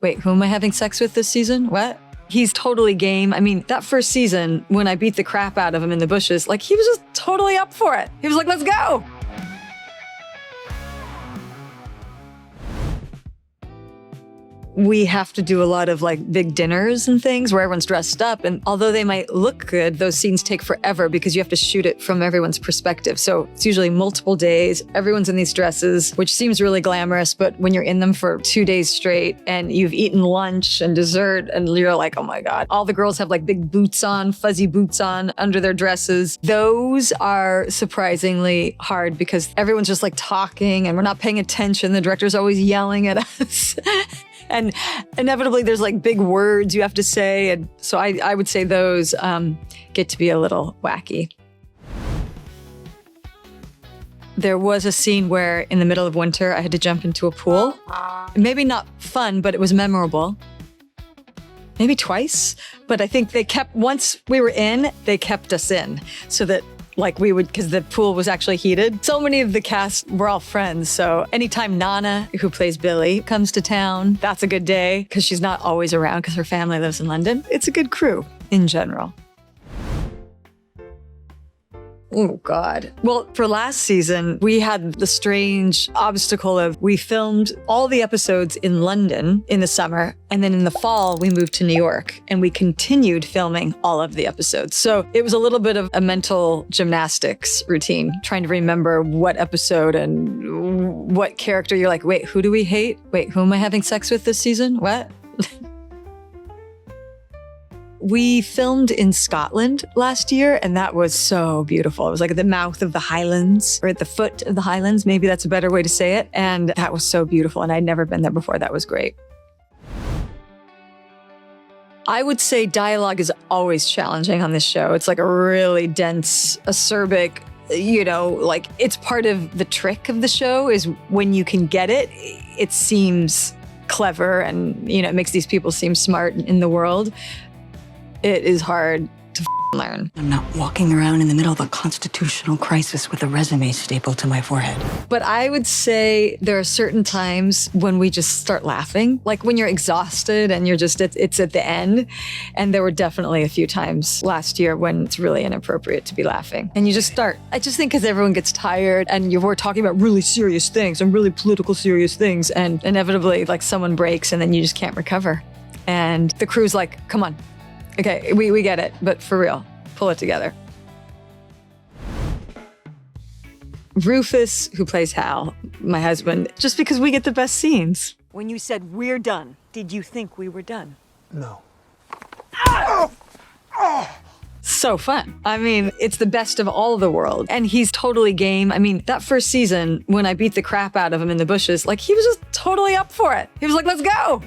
Wait, who am I having sex with this season? What? He's totally game. I mean, that first season, when I beat the crap out of him in the bushes, like, he was just totally up for it. He was like, let's go. We have to do a lot of like big dinners and things where everyone's dressed up. And although they might look good, those scenes take forever because you have to shoot it from everyone's perspective. So it's usually multiple days. Everyone's in these dresses, which seems really glamorous. But when you're in them for 2 days straight and you've eaten lunch and dessert and you're like, oh my God, all the girls have like big boots on, fuzzy boots on under their dresses. Those are surprisingly hard because everyone's just like talking and we're not paying attention. The director's always yelling at us. And inevitably, there's like big words you have to say. And so I would say those get to be a little wacky. There was a scene where in the middle of winter, I had to jump into a pool. Maybe not fun, but it was memorable. Maybe twice. But I think once we were in, they kept us in so that like we would, because the pool was actually heated. So many of the cast were all friends. So anytime Nana, who plays Billy, comes to town, that's a good day because she's not always around because her family lives in London. It's a good crew in general. Oh, God. Well, for last season, we had the strange obstacle of we filmed all the episodes in London in the summer, and then in the fall, we moved to New York, and we continued filming all of the episodes. So it was a little bit of a mental gymnastics routine, trying to remember what episode and what character you're like, wait, who do we hate? Wait, who am I having sex with this season? What? We filmed in Scotland last year, and that was so beautiful. It was like at the mouth of the Highlands, or at the foot of the Highlands. Maybe that's a better way to say it. And that was so beautiful, and I'd never been there before. That was great. I would say dialogue is always challenging on this show. It's like a really dense, acerbic, like it's part of the trick of the show is when you can get it, it seems clever and, it makes these people seem smart in the world. It is hard to learn. I'm not walking around in the middle of a constitutional crisis with a resume stapled to my forehead. But I would say there are certain times when we just start laughing, like when you're exhausted and it's at the end. And there were definitely a few times last year when it's really inappropriate to be laughing. And you just start. I just think because everyone gets tired and we're talking about really serious things and really political serious things. And inevitably, like someone breaks and then you just can't recover. And the crew's like, come on. Okay, we get it, but for real, pull it together. Rufus, who plays Hal, my husband, just because we get the best scenes. When you said we're done, did you think we were done? No. So fun. I mean, it's the best of all the world. And he's totally game. I mean, that first season, when I beat the crap out of him in the bushes, like he was just totally up for it. He was like, let's go.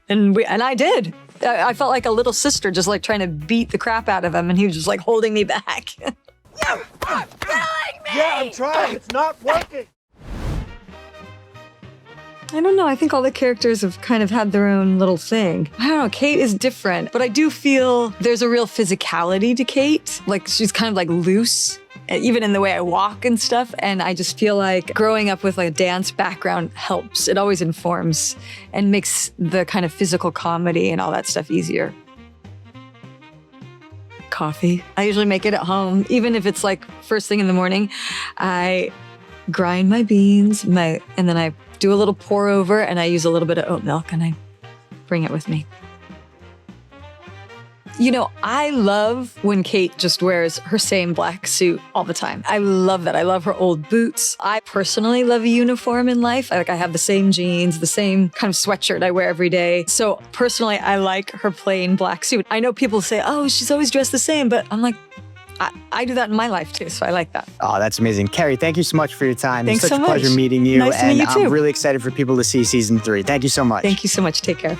And I did. I felt like a little sister just like trying to beat the crap out of him, and he was just like holding me back. You are killing me! Yeah, I'm trying. It's not working. I don't know. I think all the characters have kind of had their own little thing. I don't know. Kate is different, but I do feel there's a real physicality to Kate. Like she's kind of like loose, even in the way I walk and stuff. And I just feel like growing up with like a dance background helps. It always informs and makes the kind of physical comedy and all that stuff easier. Coffee. I usually make it at home, even if it's like first thing in the morning. I grind my beans, and then I do a little pour over, and I use a little bit of oat milk, and I bring it with me. I love when Kate just wears her same black suit all the time. I love that. I love her old boots. I personally love a uniform in life. I have the same jeans, the same kind of sweatshirt I wear every day. So personally, I like her plain black suit. I know people say, oh, she's always dressed the same, but I'm like, I do that in my life too, so I like that. Oh, that's amazing. Keri, thank you so much for your time. Thanks it's such so a pleasure much. meeting you. Nice to meet you too. I'm really excited for people to see season 3. Thank you so much. Thank you so much. Take care.